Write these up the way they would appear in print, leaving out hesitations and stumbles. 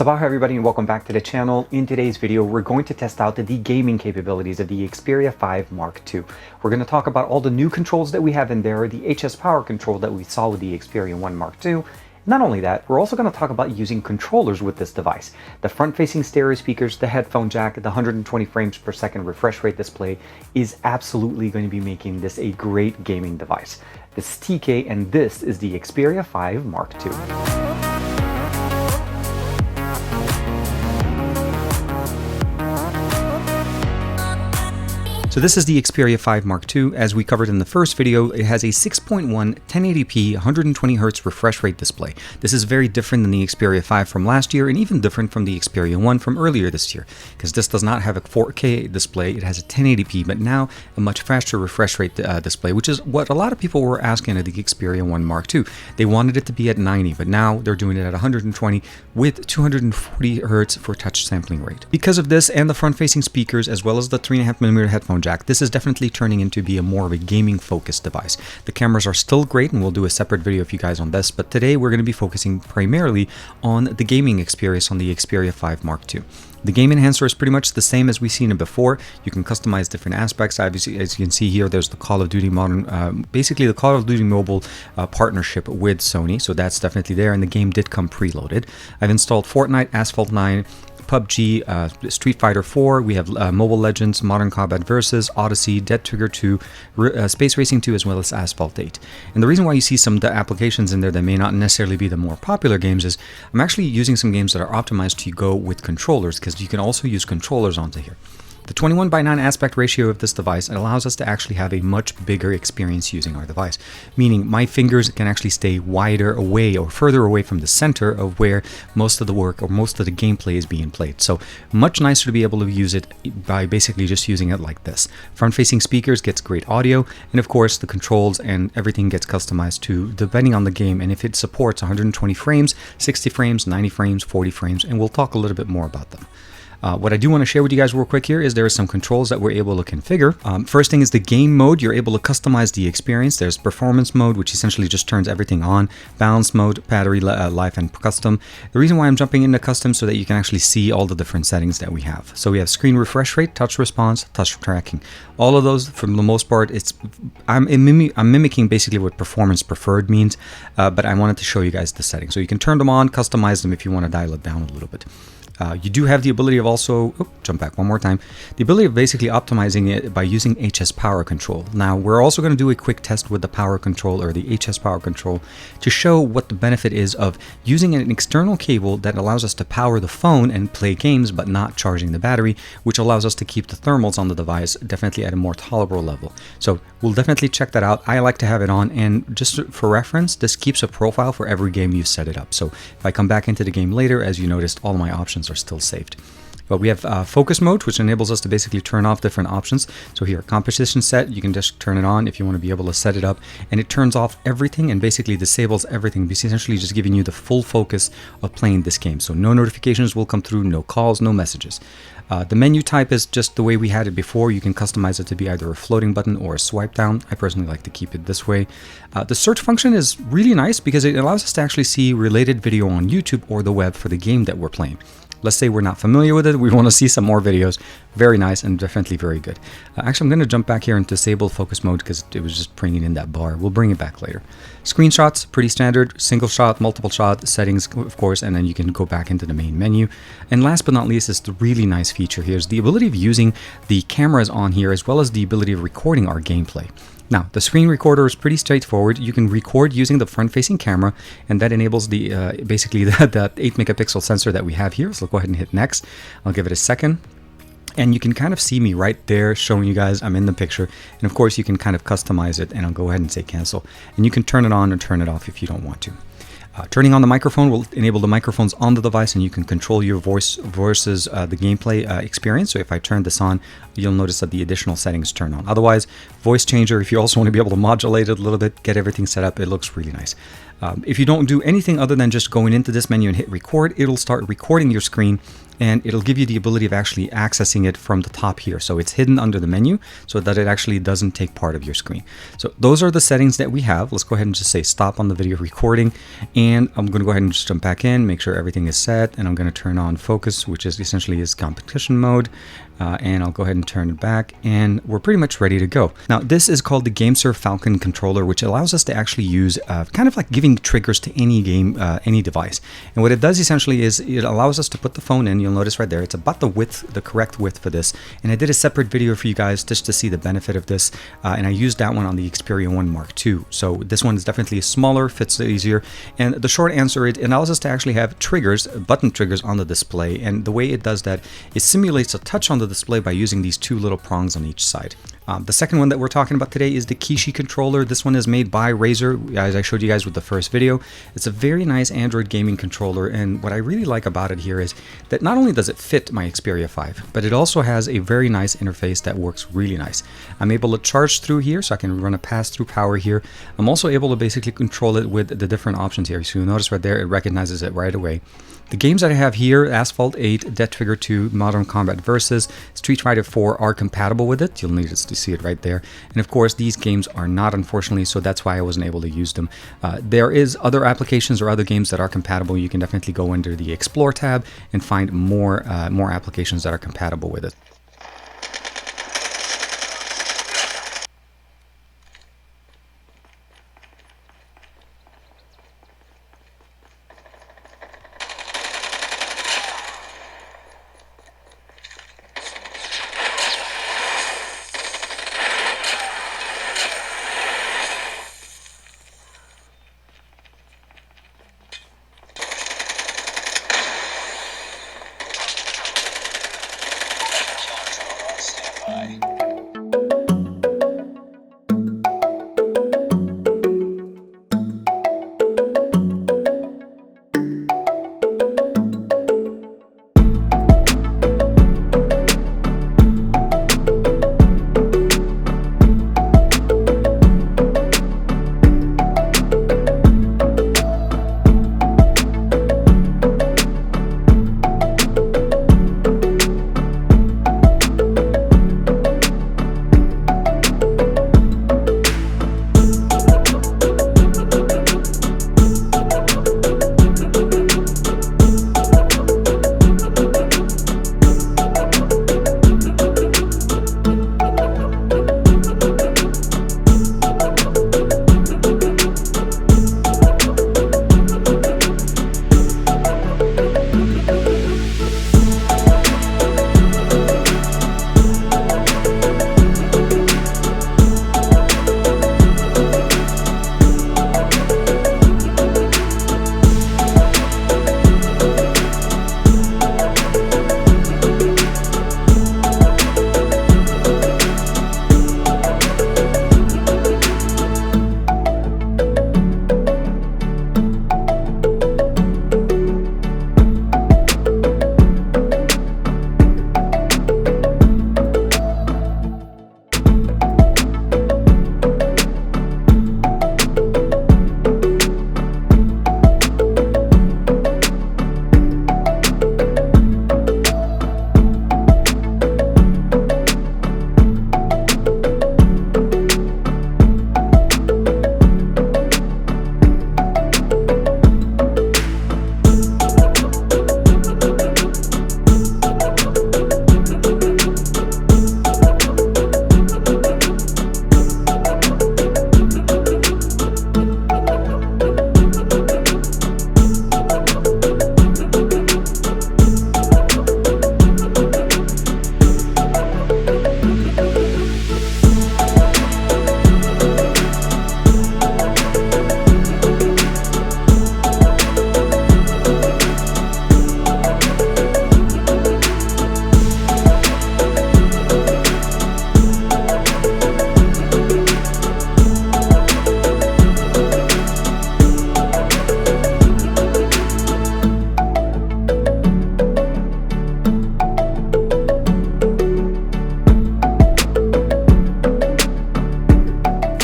Sabah everybody and welcome back to the channel. In today's video, we're going to test out the gaming capabilities of the Xperia 5 Mark II. We're going to talk about all the new controls that we have in there, the HS power control that we saw with the Xperia 1 Mark II. Not only that, we're also going to talk about using controllers with this device. The front-facing stereo speakers, the headphone jack, the 120 frames per second refresh rate display is absolutely going to be making this a great gaming device. This is TK and this is the Xperia 5 Mark II. So this is the Xperia 5 Mark II. As we covered in the first video, it has a 6.1 1080p 120Hz refresh rate display. This is very different than the Xperia 5 from last year and even different from the Xperia 1 from earlier this year, because this does not have a 4K display. It has a 1080p, but now a much faster refresh rate display, which is what a lot of people were asking at the Xperia 1 Mark II. They wanted it to be at 90, but now they're doing it at 120 with 240Hz for touch sampling rate. Because of this and the front-facing speakers, as well as the 3.5mm headphone jack, this is definitely turning into be more of a gaming focused device. The cameras are still great and we'll do a separate video for you guys on this, but today we're going to be focusing primarily on the gaming experience on the Xperia 5 Mark II. The game enhancer is pretty much the same as we've seen it before. You can customize different aspects. Obviously, as you can see here, there's the Call of Duty basically the Call of Duty Mobile partnership with Sony, so that's definitely there, and the game did come preloaded. I've installed Fortnite, Asphalt 9, pubg, Street Fighter 4, we have Mobile Legends, Modern Combat Versus, Odyssey, Dead Trigger 2, Space Racing 2, as well as Asphalt 8. And the reason why you see some applications in there that may not necessarily be the more popular games is I'm actually using some games that are optimized to go with controllers, because you can also use controllers onto here. The 21:9 aspect ratio of this device allows us to actually have a much bigger experience using our device, meaning my fingers can actually stay wider away or further away from the center of where most of the work or most of the gameplay is being played. So much nicer to be able to use it by basically just using it like this. Front-facing speakers gets great audio, and of course the controls and everything gets customized to depending on the game, and if it supports 120 frames, 60 frames, 90 frames, 40 frames, and we'll talk a little bit more about them. What I do want to share with you guys real quick here is there are some controls that we're able to configure. First thing is the game mode. You're able to customize the experience. There's performance mode, which essentially just turns everything on. Balance mode, battery life, and custom. The reason why I'm jumping into custom so that you can actually see all the different settings that we have. So we have screen refresh rate, touch response, touch tracking. All of those, for the most part, I'm mimicking basically what performance preferred means, but I wanted to show you guys the settings. So you can turn them on, customize them if you want to dial it down a little bit. You do have the ability of also, jump back one more time, the ability of basically optimizing it by using HS power control. Now, we're also going to do a quick test with the power control or the HS power control to show what the benefit is of using an external cable that allows us to power the phone and play games but not charging the battery, which allows us to keep the thermals on the device definitely at a more tolerable level. So we'll definitely check that out. I like to have it on, and just for reference, this keeps a profile for every game you set it up. So if I come back into the game later, as you noticed, all my options are still saved. But we have focus mode, which enables us to basically turn off different options. So here, composition set, you can just turn it on if you want to be able to set it up, and it turns off everything and basically disables everything, essentially just giving you the full focus of playing this game. So no notifications will come through, no calls, no messages. The menu type is just the way we had it before. You can customize it to be either a floating button or a swipe down. I personally like to keep it this way. The search function is really nice because it allows us to actually see related video on YouTube or the web for the game that we're playing. Let's say we're not familiar with it, we want to see some more videos. Very nice and definitely very good. Actually, I'm going to jump back here and disable focus mode because it was just bringing in that bar. We'll bring it back later. Screenshots, pretty standard. Single shot, multiple shot, settings, of course, and then you can go back into the main menu. And last but not least is the really nice feature here is the ability of using the cameras on here as well as the ability of recording our gameplay. Now, the screen recorder is pretty straightforward. You can record using the front-facing camera, and that enables the basically the 8-megapixel sensor that we have here. So go ahead and hit next. I'll give it a second. And you can kind of see me right there showing you guys I'm in the picture. And of course, you can kind of customize it, and I'll go ahead and say cancel. And you can turn it on or turn it off if you don't want to. Turning on the microphone will enable the microphones on the device, and you can control your voice versus the gameplay experience. So if I turn this on, you'll notice that the additional settings turn on. Otherwise, voice changer, if you also want to be able to modulate it a little bit, get everything set up, it looks really nice. If you don't do anything other than just going into this menu and hit record, it'll start recording your screen, and it'll give you the ability of actually accessing it from the top here. So it's hidden under the menu so that it actually doesn't take part of your screen. So those are the settings that we have. Let's go ahead and just say stop on the video recording, and I'm going to go ahead and just jump back in, make sure everything is set, and I'm going to turn on focus, which is essentially is competition mode. And I'll go ahead and turn it back, and we're pretty much ready to go. Now, this is called the GameSir Falcon controller, which allows us to actually use kind of like giving triggers to any game, any device. And what it does essentially is it allows us to put the phone in. You'll notice right there, it's about the width, the correct width for this. And I did a separate video for you guys just to see the benefit of this. And I used that one on the Xperia 1 Mark II. So this one is definitely smaller, fits easier. And the short answer, it allows us to actually have triggers, button triggers on the display. And the way it does that, it simulates a touch on the display by using these two little prongs on each side. The second one that we're talking about today is the Kishi controller. This one is made by Razer, as I showed you guys with the first video. It's a very nice Android gaming controller, and what I really like about it here is that not only does it fit my Xperia 5, but it also has a very nice interface that works really nice. I'm able to charge through here, so I can run a pass-through power here. I'm also able to basically control it with the different options here. So you'll notice right there, it recognizes it right away. The games that I have here, Asphalt 8, Death Trigger 2, Modern Combat Versus, Street Fighter 4 are compatible with it. You'll need to see it right there. And of course, these games are not, unfortunately, so that's why I wasn't able to use them. There is other applications or other games that are compatible. You can definitely go under the Explore tab and find more applications that are compatible with it.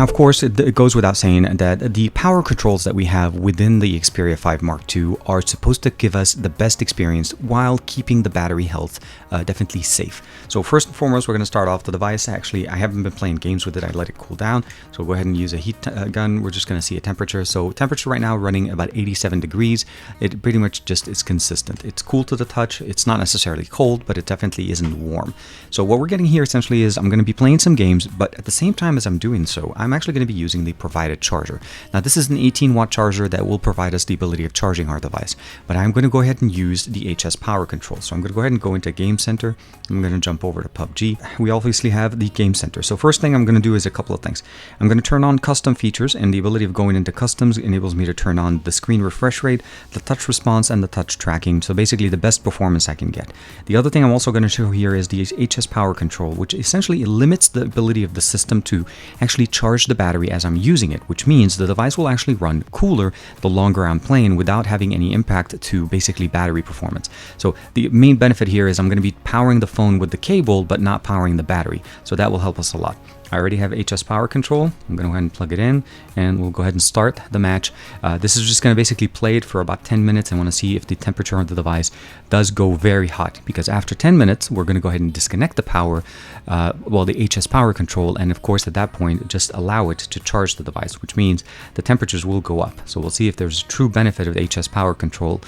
Now, of course, it goes without saying that the power controls that we have within the Xperia 5 Mark II are supposed to give us the best experience while keeping the battery health definitely safe. So first and foremost, we're going to start off the device. Actually, I haven't been playing games with it. I let it cool down. So we'll go ahead and use a heat gun. We're just going to see a temperature. So temperature right now running about 87 degrees. It pretty much just is consistent. It's cool to the touch. It's not necessarily cold, but it definitely isn't warm. So what we're getting here essentially is I'm going to be playing some games, but at the same time as I'm doing so, I'm actually going to be using the provided charger. Now, this is an 18-watt charger that will provide us the ability of charging our device, but I'm going to go ahead and use the HS power control. So I'm going to go ahead and go into Game Center. I'm going to jump over to PUBG. We obviously have the Game Center. So first thing I'm going to do is a couple of things. I'm going to turn on custom features, and the ability of going into customs enables me to turn on the screen refresh rate, the touch response, and the touch tracking. So basically the best performance I can get. The other thing I'm also going to show here is the HS power control, which essentially limits the ability of the system to actually charge the battery as I'm using it, which means the device will actually run cooler the longer I'm playing without having any impact to basically battery performance. So the main benefit here is I'm going to be powering the phone with the cable but not powering the battery, so that will help us a lot. I already have HS power control. I'm going to go ahead and plug it in, and we'll go ahead and start the match. This is just going to basically play it for about 10 minutes. I want to see if the temperature on the device does go very hot, because after 10 minutes, we're going to go ahead and disconnect the power, the HS power control, and of course at that point, just allow it to charge the device, which means the temperatures will go up. So we'll see if there's a true benefit of the HS power control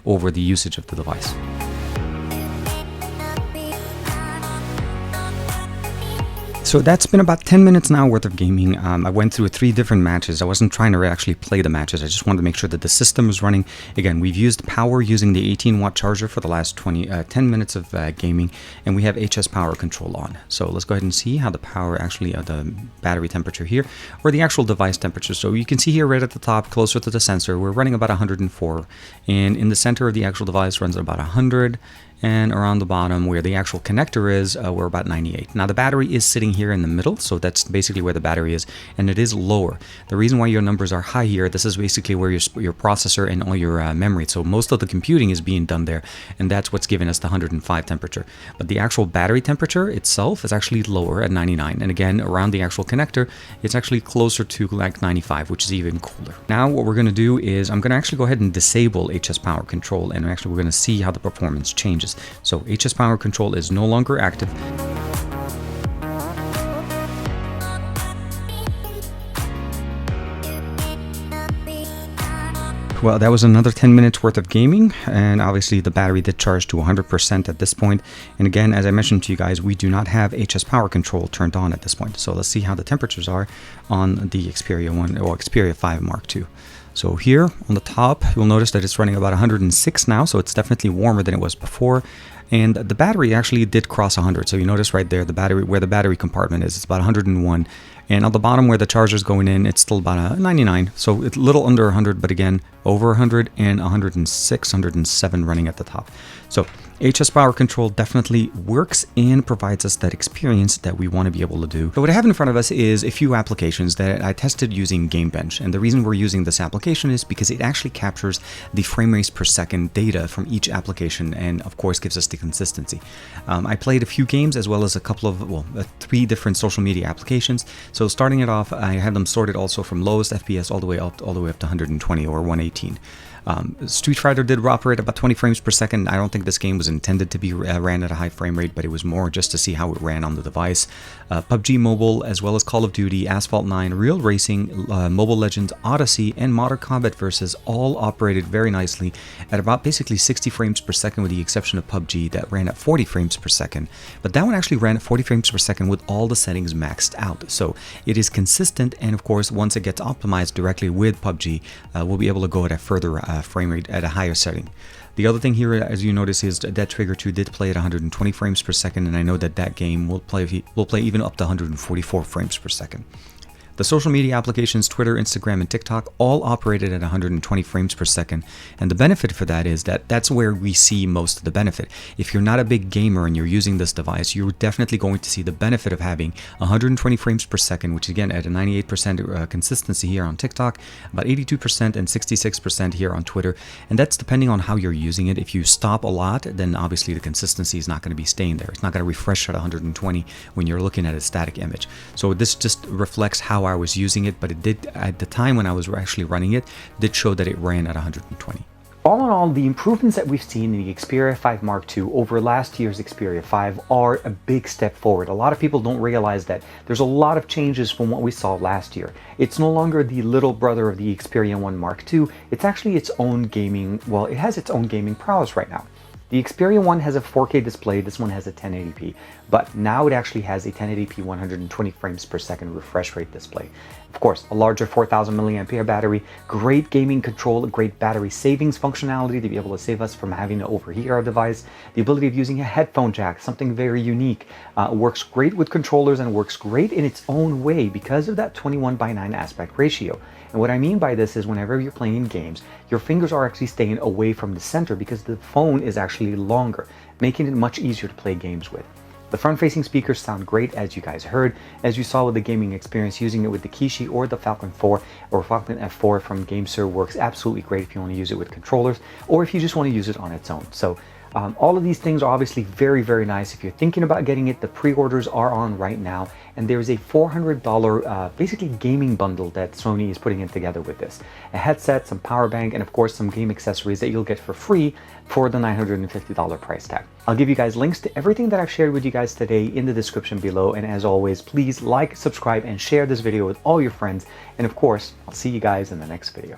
over the usage of the device. So that's been about 10 minutes now worth of gaming. I went through 3 different matches. I wasn't trying to actually play the matches. I just wanted to make sure that the system was running. Again, we've used power using the 18-watt charger for the last 10 minutes of gaming, and we have HS power control on. So let's go ahead and see how the power actually, the battery temperature here, or the actual device temperature. So you can see here right at the top, closer to the sensor, we're running about 104, and in the center of the actual device runs about 100. And around the bottom where the actual connector is, we're about 98. Now the battery is sitting here in the middle, so that's basically where the battery is, and it is lower. The reason why your numbers are high here, this is basically where your processor and all your memory, so most of the computing is being done there, and that's what's giving us the 105 temperature. But the actual battery temperature itself is actually lower at 99, and again, around the actual connector, it's actually closer to like 95, which is even cooler. Now what we're going to do is I'm going to actually go ahead and disable HS power control, and actually we're going to see how the performance changes. So HS power control is no longer active. Well, that was another 10 minutes worth of gaming, and obviously the battery did charge to 100% at this point. And again, as I mentioned to you guys, we do not have HS power control turned on at this point. So let's see how the temperatures are on the Xperia 1 or Xperia 5 Mark II. So here on the top, you'll notice that it's running about 106 now, so it's definitely warmer than it was before. And the battery actually did cross 100. So you notice right there, the battery, where the battery compartment is, it's about 101. And on the bottom where the charger is going in, it's still about a 99. So it's a little under 100, but again, over 100 and 106, 107 running at the top. So HS power control definitely works and provides us that experience that we want to be able to do. So what I have in front of us is a few applications that I tested using Gamebench. And the reason we're using this application is because it actually captures the frame rates per second data from each application and of course gives us the consistency. I played a few games as well as a couple of, 3 different social media applications. So starting it off, I had them sorted also from lowest FPS all the way up to 120 or 118. Street Fighter did operate about 20 frames per second. I don't think this game was intended to be ran at a high frame rate, but it was more just to see how it ran on the device. PUBG Mobile, as well as Call of Duty, Asphalt 9, Real Racing, Mobile Legends, Odyssey, and Modern Combat Versus all operated very nicely at about basically 60 frames per second, with the exception of PUBG that ran at 40 frames per second. But that one actually ran at 40 frames per second with all the settings maxed out. So it is consistent, and of course, once it gets optimized directly with PUBG, we'll be able to go at a further frame rate at a higher setting. The other thing here, as you notice, is that Trigger 2 did play at 120 frames per second, and I know that game will play even up to 144 frames per second. The social media applications, Twitter, Instagram, and TikTok, all operated at 120 frames per second. And the benefit for that is that that's where we see most of the benefit. If you're not a big gamer and you're using this device, you're definitely going to see the benefit of having 120 frames per second, which again, at a 98% consistency here on TikTok, about 82% and 66% here on Twitter. And that's depending on how you're using it. If you stop a lot, then obviously the consistency is not going to be staying there. It's not going to refresh at 120 when you're looking at a static image. So this just reflects how I was using it, but it did, at the time when I was actually running it, did show that it ran at 120. All in all, the improvements that we've seen in the Xperia 5 Mark II over last year's Xperia 5 are a big step forward. A lot of people don't realize that there's a lot of changes from what we saw last year. It's no longer the little brother of the Xperia 1 Mark II. It's actually its own gaming, well, it has its own gaming prowess right now. The Xperia 1 has a 4K display, this one has a 1080p, but now it actually has a 1080p 120 frames per second refresh rate display. Of course, a larger 4000 mAh battery, great gaming control, great battery savings functionality to be able to save us from having to overheat our device, the ability of using a headphone jack, something very unique. Works great with controllers and works great in its own way because of that 21:9 aspect ratio. And what I mean by this is whenever you're playing games, your fingers are actually staying away from the center because the phone is actually longer, making it much easier to play games with. The front-facing speakers sound great, as you guys heard, as you saw with the gaming experience. Using it with the Kishi or the Falcon 4 or Falcon F4 from GameSir works absolutely great if you want to use it with controllers or if you just want to use it on its own. So all of these things are obviously very, very nice. If you're thinking about getting it, the pre-orders are on right now, and there's a $400 basically gaming bundle that Sony is putting in together with this. A headset, some power bank, and of course some game accessories that you'll get for free for the $950 price tag. I'll give you guys links to everything that I've shared with you guys today in the description below, and as always, please like, subscribe, and share this video with all your friends, and of course, I'll see you guys in the next video.